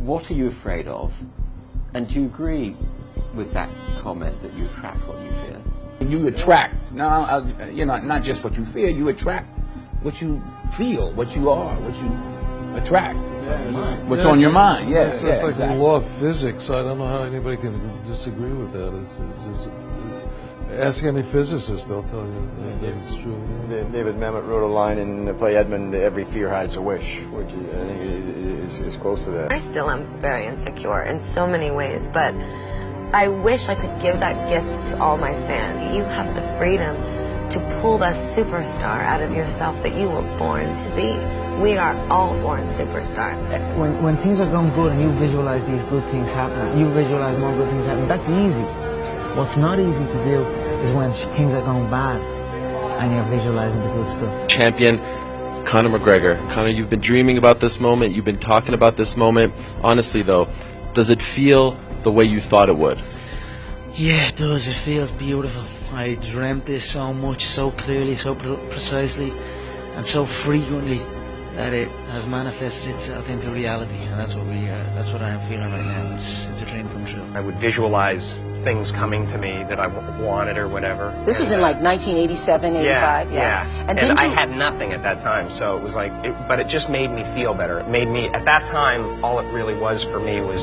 what are you afraid of? And do you agree with that comment that you attract what you fear? You attract, not just what you fear, you attract what you feel, what you are, what you attract. What's on your mind, It's like exactly. the law of physics. I don't know how anybody can disagree with that. Ask any physicist, they'll tell you that it's true. David Mamet wrote a line in the play Edmund, "Every fear hides a wish," which I think is close to that. I still am very insecure in so many ways, but I wish I could give that gift to all my fans. You have the freedom to pull that superstar out of yourself that you were born to be. We are all born superstars. When things are going good and you visualize these good things happening, you visualize more good things happening, that's easy. What's not easy to do is when things are going bad and you're visualizing the good stuff. Champion Conor McGregor. Conor, you've been dreaming about this moment. You've been talking about this moment. Honestly, though, does it feel the way you thought it would? Yeah, it does. It feels beautiful. I dreamt this so much, so clearly, so precisely, and so frequently that it has manifested itself into reality, and that's what I am feeling right now. It's a dream come true. I would visualize things coming to me that I wanted or whatever. This was in like 1987, 85. Yeah. And I had nothing at that time, so it was like, but it just made me feel better. It made me, at that time, all it really was for me was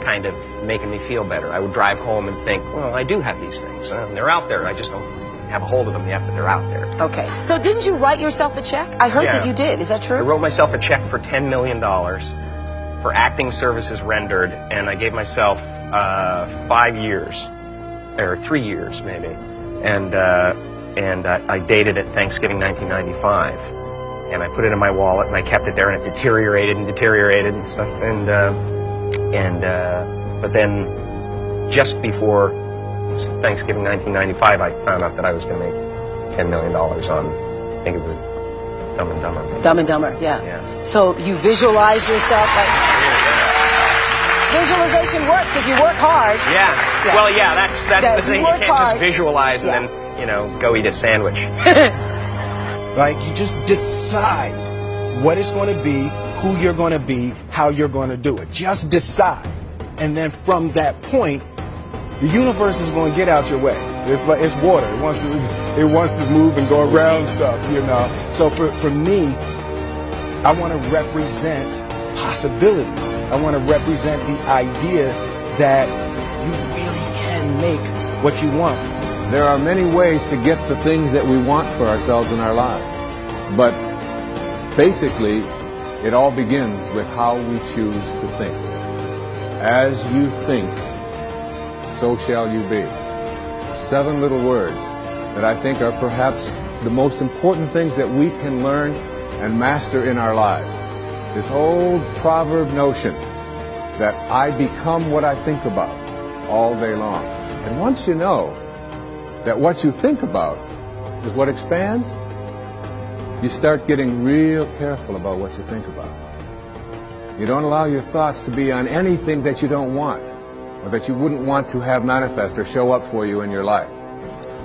kind of making me feel better. I would drive home and think, well, I do have these things. They're out there. I just don't have a hold of them yet, but they're out there. Okay. So didn't you write yourself a check? I heard that you did. Is that true? I wrote myself a check for $10 million for acting services rendered, and I gave myself 5 years, or 3 years maybe, and I dated it Thanksgiving 1995, and I put it in my wallet and I kept it there, and it deteriorated and stuff, but then just before Thanksgiving 1995, I found out that I was going to make $10 million on, I think it was Dumb and Dumber. Dumb and Dumber, yeah. So you visualize yourself like... Visualization works if you work hard. Yeah. Well, yeah, that's the thing. You can't just visualize and then, go eat a sandwich. Like, you just decide what it's going to be, who you're going to be, how you're going to do it. Just decide. And then from that point, the universe is going to get out your way. It's water. It wants to move and go around stuff, So for me, I want to represent possibilities. I want to represent the idea that you really can make what you want. There are many ways to get the things that we want for ourselves in our lives. But basically, it all begins with how we choose to think. As you think, so shall you be. 7 little words that I think are perhaps the most important things that we can learn and master in our lives. This old proverb notion that I become what I think about all day long. And once you know that what you think about is what expands, you start getting real careful about what you think about. You don't allow your thoughts to be on anything that you don't want, or that you wouldn't want to have manifest or show up for you in your life.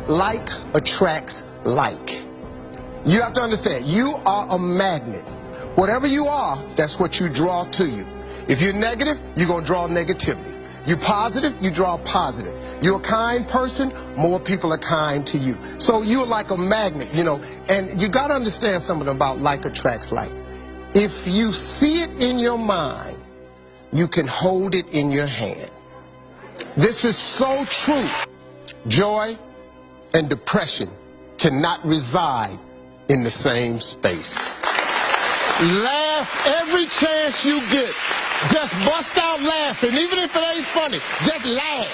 Like attracts like. You have to understand, you are a magnet. Whatever you are, that's what you draw to you. If you're negative, you're going to draw negativity. You're positive, you draw positive. You're a kind person, more people are kind to you. So you're like a magnet, and you got to understand something about like attracts like. If you see it in your mind, you can hold it in your hand. This is so true. Joy and depression cannot reside in the same space. Laugh every chance you get. Just bust out laughing. Even if it ain't funny, just laugh.